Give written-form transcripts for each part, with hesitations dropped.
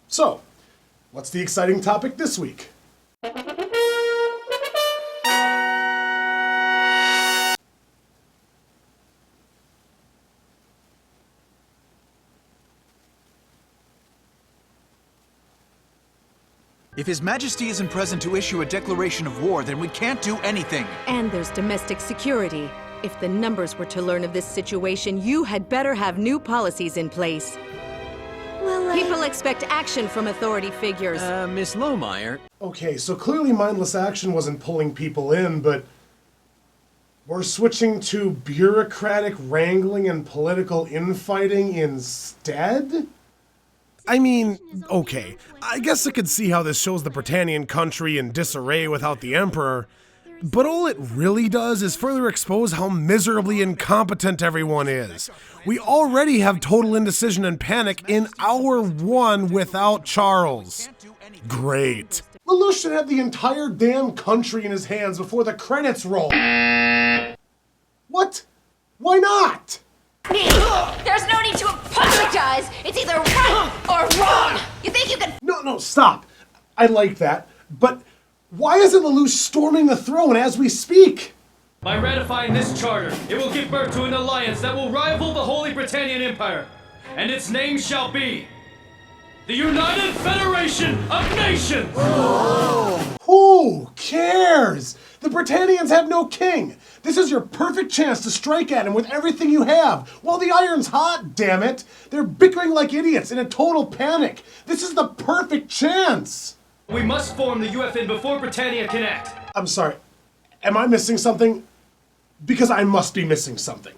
So, what's the exciting topic this week? If His Majesty isn't present to issue a declaration of war, then we can't do anything. And there's domestic security. If the numbers were to learn of this situation, you had better have new policies in place. Well, People expect action from authority figures. Miss Lohmeyer. Okay, so clearly mindless action wasn't pulling people in, but we're switching to bureaucratic wrangling and political infighting instead? I mean, okay, I guess I could see how this shows the Britannian country in disarray without the Emperor, but all it really does is further expose how miserably incompetent everyone is. We already have total indecision and panic in hour one without Charles. Great. Lelouch should have the entire damn country in his hands before the credits roll. What? Why not? there's no need to apologize. It's either right or wrong. You think you can... No, stop. I like that, but why isn't Lelouch storming the throne as we speak? By ratifying this charter, it will give birth to an alliance that will rival the Holy Britannian Empire, and its name shall be the United Federation of Nations! Who cares? The Britannians have no king. This is your perfect chance to strike at him with everything you have. While the iron's hot, damn it. They're bickering like idiots in a total panic. This is the perfect chance. We must form the UFN before Britannia can act. I'm sorry. Am I missing something? Because I must be missing something.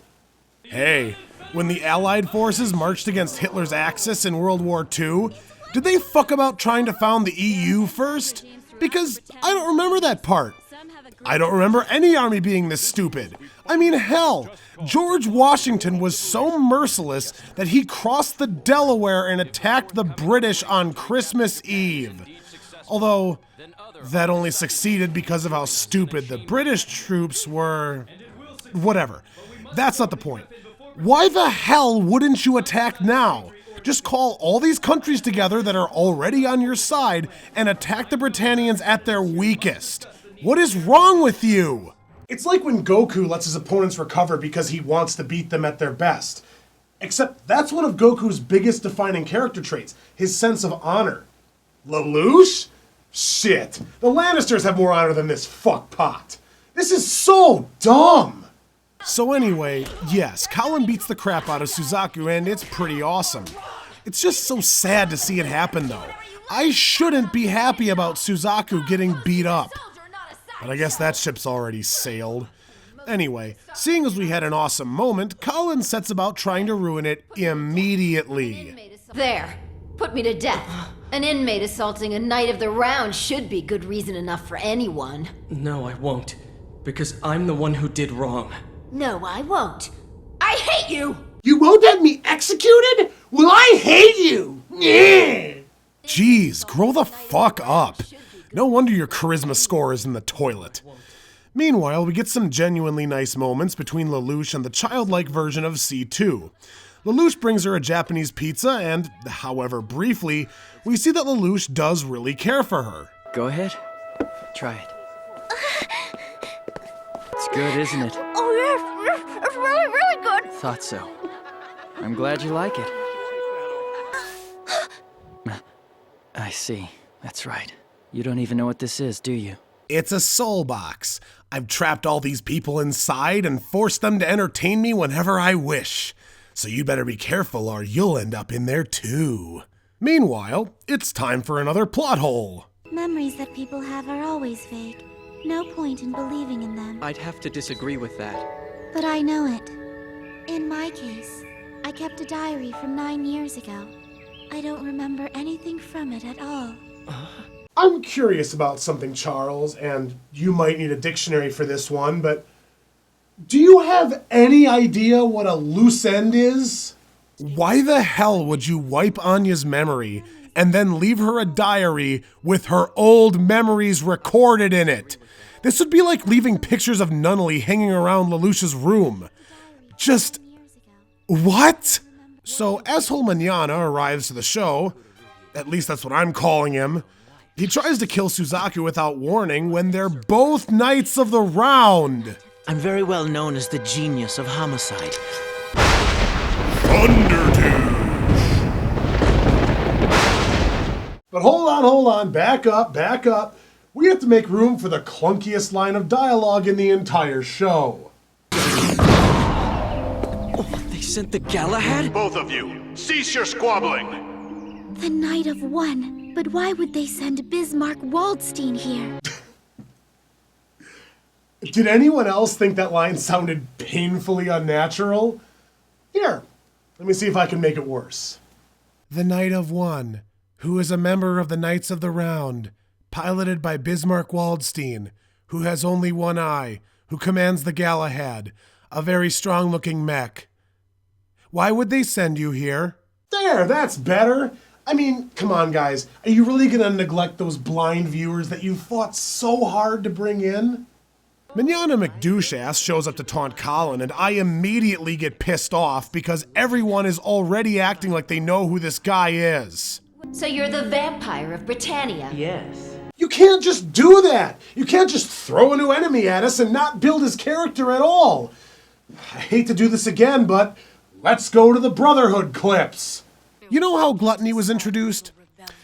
Hey, when the Allied forces marched against Hitler's Axis in World War II, did they fuck about trying to found the EU first? Because I don't remember that part. I don't remember any army being this stupid. I mean, hell, George Washington was so merciless that he crossed the Delaware and attacked the British on Christmas Eve. Although, that only succeeded because of how stupid the British troops were. Whatever. That's not the point. Why the hell wouldn't you attack now? Just call all these countries together that are already on your side and attack the Britannians at their weakest. What is wrong with you? It's like when Goku lets his opponents recover because he wants to beat them at their best. Except that's one of Goku's biggest defining character traits, his sense of honor. Lelouch? Shit. The Lannisters have more honor than this fuckpot. This is so dumb. So anyway, yes, Colin beats the crap out of Suzaku and it's pretty awesome. It's just so sad to see it happen though. I shouldn't be happy about Suzaku getting beat up. But I guess that ship's already sailed. Anyway, seeing as we had an awesome moment, Colin sets about trying to ruin it immediately. There. Put me to death. An inmate assaulting a knight of the round should be good reason enough for anyone. No, I won't. Because I'm the one who did wrong. No, I won't. I hate you! You won't have me executed? Well, I hate you! Yeah. Jeez, grow the fuck up. No wonder your charisma score is in the toilet. Meanwhile, we get some genuinely nice moments between Lelouch and the childlike version of C2. Lelouch brings her a Japanese pizza and, however briefly, we see that Lelouch does really care for her. Go ahead. Try it. It's good, isn't it? Oh, yes, it's really, really good. Thought so. I'm glad you like it. I see. That's right. You don't even know what this is, do you? It's a soul box. I've trapped all these people inside and forced them to entertain me whenever I wish. So you better be careful or you'll end up in there too. Meanwhile, it's time for another plot hole. Memories that people have are always vague. No point in believing in them. I'd have to disagree with that. But I know it. In my case, I kept a diary from 9 years ago. I don't remember anything from it at all. I'm curious about something, Charles, and you might need a dictionary for this one, but do you have any idea what a loose end is? Why the hell would you wipe Anya's memory and then leave her a diary with her old memories recorded in it? This would be like leaving pictures of Nunnally hanging around Lelouch's room. Just... what? So Asshole Manana arrives to the show, at least that's what I'm calling him. He tries to kill Suzaku without warning when they're both Knights of the Round. I'm very well known as the genius of homicide. But hold on, back up. We have to make room for the clunkiest line of dialogue in the entire show. They sent the Galahad? Both of you, cease your squabbling! The Knight of One. But why would they send Bismarck Waldstein here? Did anyone else think that line sounded painfully unnatural? Here, let me see if I can make it worse. The Knight of One, who is a member of the Knights of the Round, piloted by Bismarck Waldstein, who has only one eye, who commands the Galahad, a very strong-looking mech. Why would they send you here? There, that's better. I mean, come on, guys. Are you really gonna neglect those blind viewers that you fought so hard to bring in? Manana McDoucheass shows up to taunt Colin, and I immediately get pissed off because everyone is already acting like they know who this guy is. So you're the vampire of Britannia? Yes. You can't just do that! You can't just throw a new enemy at us and not build his character at all! I hate to do this again, but let's go to the Brotherhood clips! You know how gluttony was introduced?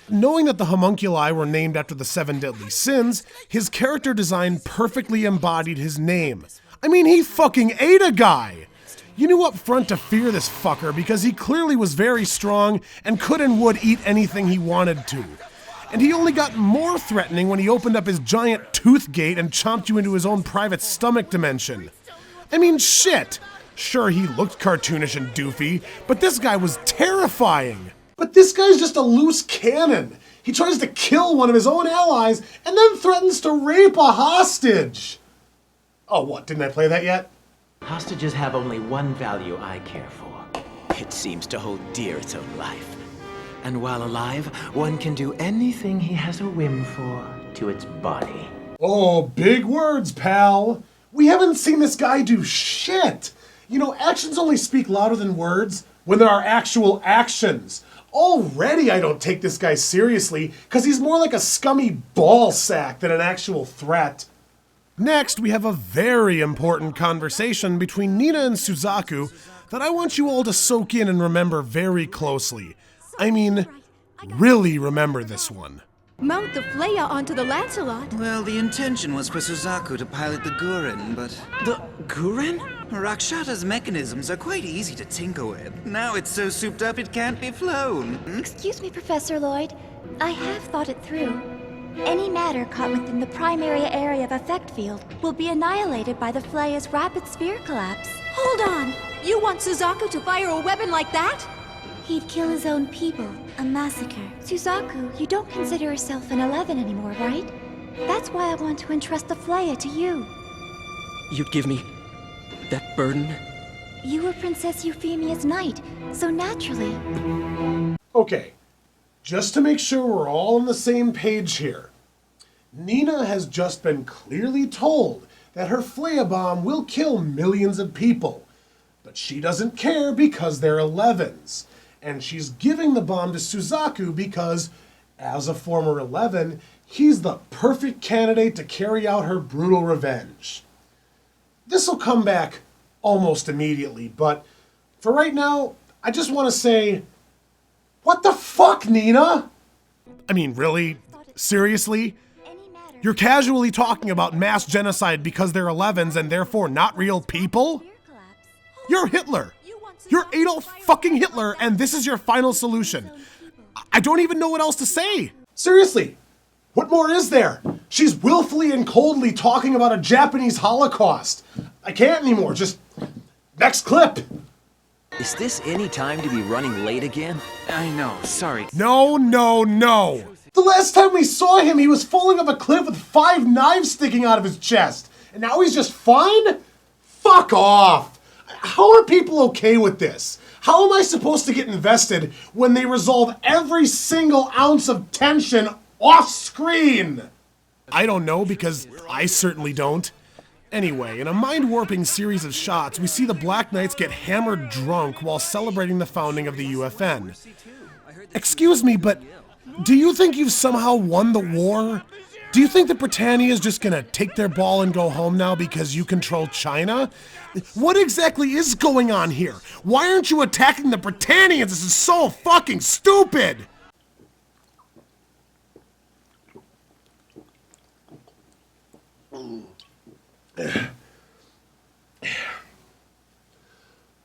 Knowing that the homunculi were named after the 7 deadly sins, his character design perfectly embodied his name. I mean, he fucking ate a guy! You knew up front to fear this fucker because he clearly was very strong and could and would eat anything he wanted to. And he only got more threatening when he opened up his giant tooth gate and chomped you into his own private stomach dimension. I mean, shit! Sure, he looked cartoonish and doofy, but this guy was terrifying! But this guy's just a loose cannon. He tries to kill one of his own allies and then threatens to rape a hostage. Oh, what? Didn't I play that yet? Hostages have only one value I care for. It seems to hold dear its own life. And while alive, one can do anything he has a whim for to its body. Oh, big words, pal. We haven't seen this guy do shit. You know, actions only speak louder than words when there are actual actions. Already I don't take this guy seriously because he's more like a scummy ball sack than an actual threat. Next, we have a very important conversation between Nina and Suzaku that I want you all to soak in and remember very closely. I mean, really remember this one. Mount the Flaya onto the Lancelot. Well, the intention was for Suzaku to pilot the Gurren, but... The Gurren? Rakshata's mechanisms are quite easy to tinker with. Now it's so souped up it can't be flown. Excuse me, Professor Lloyd. I have thought it through. Any matter caught within the primary area of effect field will be annihilated by the Flaya's rapid sphere collapse. Hold on! You want Suzaku to fire a weapon like that? He'd kill his own people, a massacre. Suzaku, you don't consider yourself an 11 anymore, right? That's why I want to entrust the Flaya to you. You'd give me that burden? You were Princess Euphemia's knight, so naturally. Okay, just to make sure we're all on the same page here. Nina has just been clearly told that her Flaya bomb will kill millions of people. But she doesn't care because they're 11s. And she's giving the bomb to Suzaku because, as a former 11, he's the perfect candidate to carry out her brutal revenge. This'll come back almost immediately, but for right now, I just want to say, what the fuck, Nina? I mean, really? Seriously? You're casually talking about mass genocide because they're 11s and therefore not real people? You're Hitler! You're Adolf fucking Hitler, and this is your final solution. I don't even know what else to say. Seriously, what more is there? She's willfully and coldly talking about a Japanese Holocaust. I can't anymore, just next clip. Is this any time to be running late again? I know, sorry. No. The last time we saw him, he was falling off a cliff with 5 knives sticking out of his chest. And now he's just fine? Fuck off. How are people okay with this? How am I supposed to get invested when they resolve every single ounce of tension off screen? I don't know because I certainly don't. Anyway, in a mind-warping series of shots, we see the Black Knights get hammered drunk while celebrating the founding of the UFN. Excuse me, but do you think you've somehow won the war? Do you think that Britannia is just gonna take their ball and go home now because you control China? What exactly is going on here? Why aren't you attacking the Britannians? This is so fucking stupid!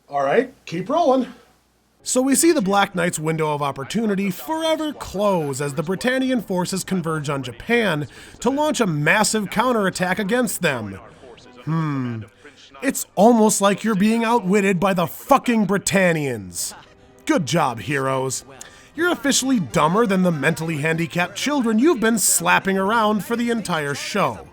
Alright, keep rolling. So we see the Black Knight's window of opportunity forever close as the Britannian forces converge on Japan to launch a massive counterattack against them. It's almost like you're being outwitted by the fucking Britannians. Good job, heroes. You're officially dumber than the mentally handicapped children you've been slapping around for the entire show.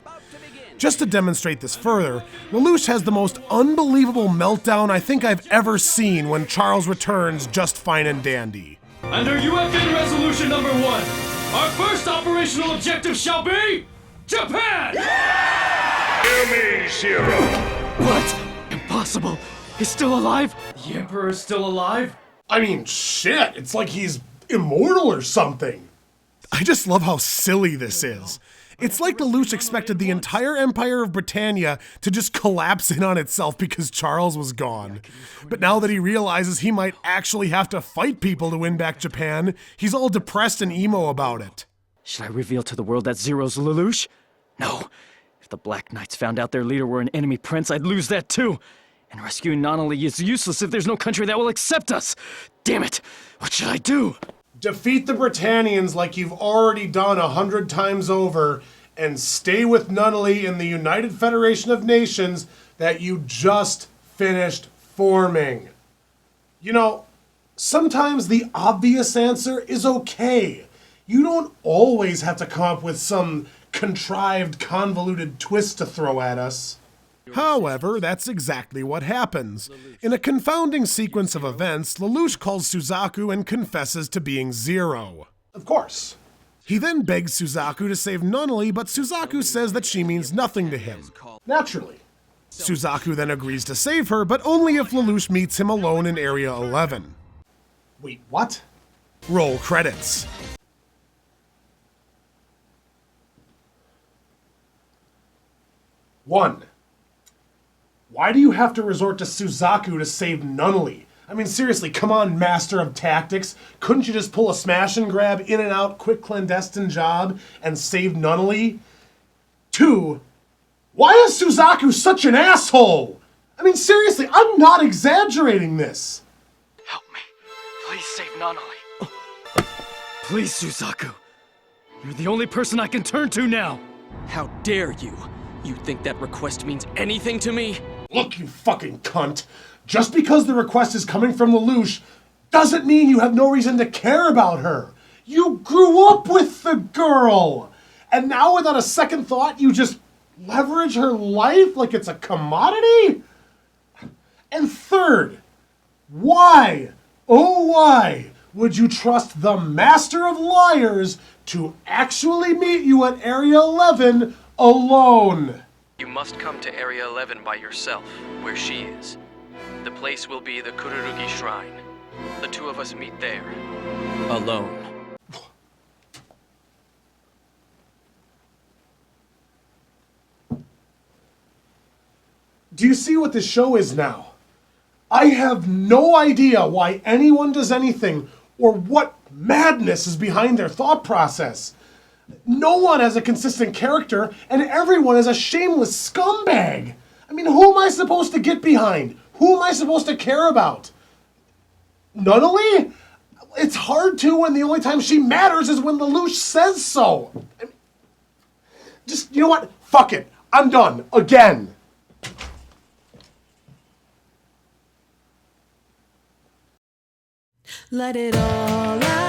Just to demonstrate this further, Lelouch has the most unbelievable meltdown I think I've ever seen when Charles returns just fine and dandy. Under UFN Resolution Number 1, our first operational objective shall be Japan! Hear me, Zero. What? Impossible. He's still alive? The Emperor is still alive? I mean, shit, it's like he's immortal or something. I just love how silly this is. It's like Lelouch expected the entire Empire of Britannia to just collapse in on itself because Charles was gone. But now that he realizes he might actually have to fight people to win back Japan, he's all depressed and emo about it. Should I reveal to the world that Zero's Lelouch? No. If the Black Knights found out their leader were an enemy prince, I'd lose that too. And rescuing Nonali is useless if there's no country that will accept us. Damn it. What should I do? Defeat the Britannians like you've already done 100 times over, and stay with Nunnally in the United Federation of Nations that you just finished forming. You know, sometimes the obvious answer is okay. You don't always have to come up with some contrived, convoluted twist to throw at us. However, that's exactly what happens. In a confounding sequence of events, Lelouch calls Suzaku and confesses to being Zero. Of course. He then begs Suzaku to save Nunnally, but Suzaku says that she means nothing to him. Naturally. Suzaku then agrees to save her, but only if Lelouch meets him alone in Area 11. Wait, what? Roll credits. One. Why do you have to resort to Suzaku to save Nunnally? I mean, seriously, come on, master of tactics. Couldn't you just pull a smash and grab, in and out, quick clandestine job and save Nunnally? 2. Why is Suzaku such an asshole? I mean, seriously, I'm not exaggerating this. Help me. Please save Nonali. Please, Suzaku. You're the only person I can turn to now. How dare you? You think that request means anything to me? Look, you fucking cunt. Just because the request is coming from Lelouch doesn't mean you have no reason to care about her. You grew up with the girl. And now without a second thought, you just leverage her life like it's a commodity? And third, why, oh why, would you trust the master of liars to actually meet you at Area 11 alone? You must come to Area 11 by yourself, where she is. The place will be the Kururugi Shrine. The two of us meet there. Alone. Do you see what this show is now? I have no idea why anyone does anything or what madness is behind their thought process. No one has a consistent character, and everyone is a shameless scumbag. I mean, who am I supposed to get behind? Who am I supposed to care about? Nunnally? It's hard to when the only time she matters is when Lelouch says so. Just, you know what? Fuck it. I'm done. Again. Let it all out.